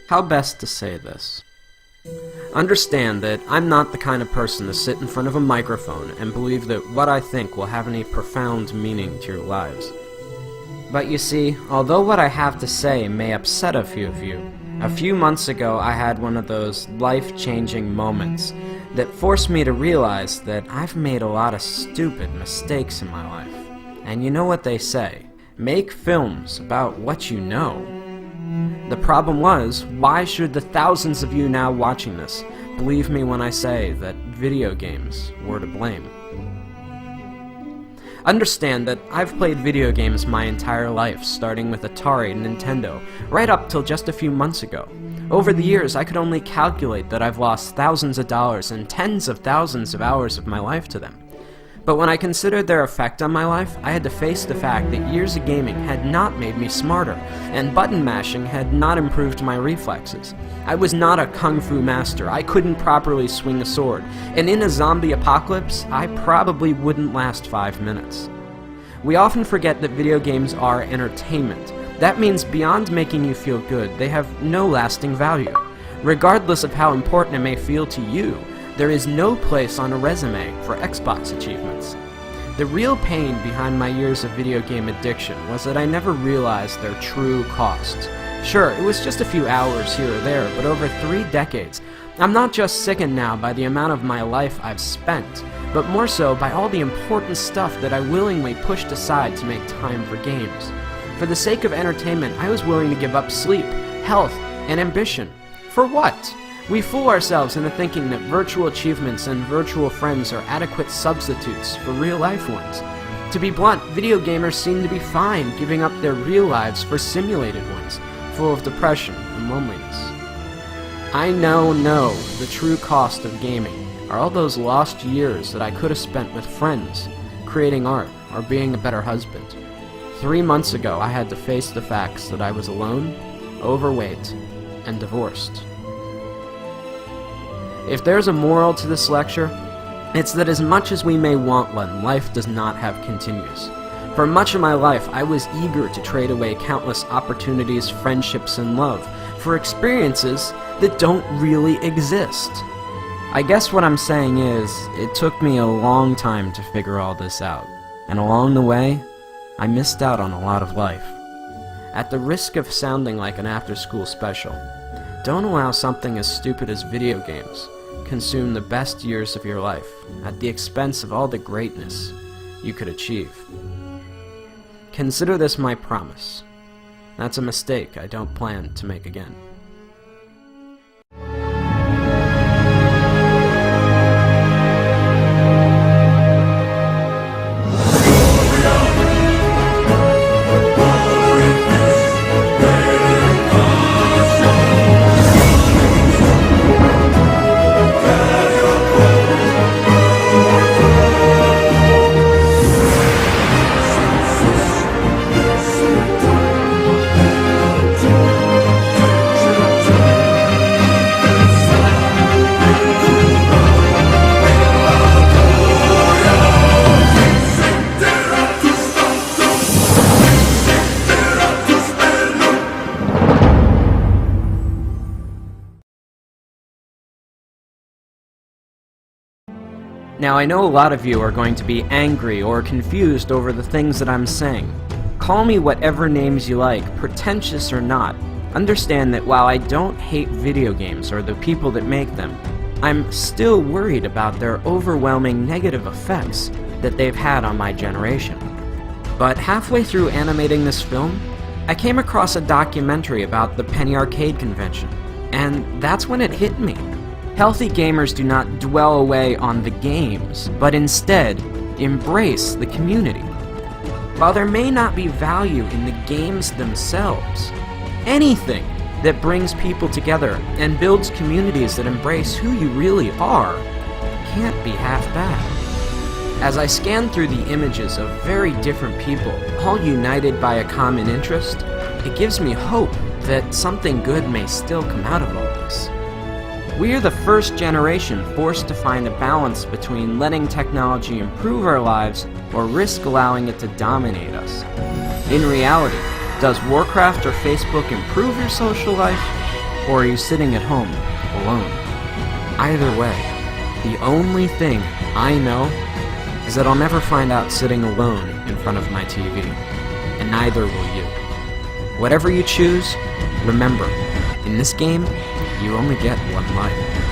How best to say this? Understand that I'm not the kind of person to sit in front of a microphone and believe that what I think will have any profound meaning to your lives. But you see, although what I have to say may upset a few of you, a few months ago I had one of those life-changing moments that forced me to realize that I've made a lot of stupid mistakes in my life. And you know what they say, make films about what you know. The problem was, why should the thousands of you now watching this believe me when I say that video games were to blame? Understand that I've played video games my entire life, starting with Atari and Nintendo, right up till just a few months ago. Over the years, I could only calculate that I've lost thousands of dollars and tens of thousands of hours of my life to them. But when I considered their effect on my life, I had to face the fact that years of gaming had not made me smarter, and button mashing had not improved my reflexes. I was not a kung fu master, I couldn't properly swing a sword, and in a zombie apocalypse, I probably wouldn't last 5 minutes. We often forget that video games are entertainment. That means beyond making you feel good, they have no lasting value. Regardless of how important it may feel to you, there is no place on a resume for Xbox achievements. The real pain behind my years of video game addiction was that I never realized their true costs. Sure, it was just a few hours here or there, but over 3 decades, I'm not just sickened now by the amount of my life I've spent, but more so by all the important stuff that I willingly pushed aside to make time for games. For the sake of entertainment, I was willing to give up sleep, health, and ambition. For what? We fool ourselves into thinking that virtual achievements and virtual friends are adequate substitutes for real-life ones. To be blunt, video gamers seem to be fine giving up their real lives for simulated ones, full of depression and loneliness. I know the true cost of gaming are all those lost years that I could have spent with friends, creating art, or being a better husband. 3 months ago, I had to face the facts that I was alone, overweight, and divorced. If there's a moral to this lecture, it's that as much as we may want one, life does not have continues. For much of my life, I was eager to trade away countless opportunities, friendships, and love for experiences that don't really exist. I guess what I'm saying is, it took me a long time to figure all this out, and along the way, I missed out on a lot of life. At the risk of sounding like an after-school special, don't allow something as stupid as video games consume the best years of your life at the expense of all the greatness you could achieve. Consider this my promise. That's a mistake I don't plan to make again. Now, I know a lot of you are going to be angry or confused over the things that I'm saying. Call me whatever names you like, pretentious or not. Understand that while I don't hate video games or the people that make them, I'm still worried about their overwhelming negative effects that they've had on my generation. But halfway through animating this film, I came across a documentary about the Penny Arcade convention, and that's when it hit me. Healthy gamers do not dwell away on the games, but instead embrace the community. While there may not be value in the games themselves, anything that brings people together and builds communities that embrace who you really are can't be half bad. As I scan through the images of very different people, all united by a common interest, it gives me hope that something good may still come out of all this. We are the first generation forced to find a balance between letting technology improve our lives or risk allowing it to dominate us. In reality, does Warcraft or Facebook improve your social life? Or are you sitting at home, alone? Either way, the only thing I know is that I'll never find out sitting alone in front of my TV, and neither will you. Whatever you choose, remember, in this game, you only get one life.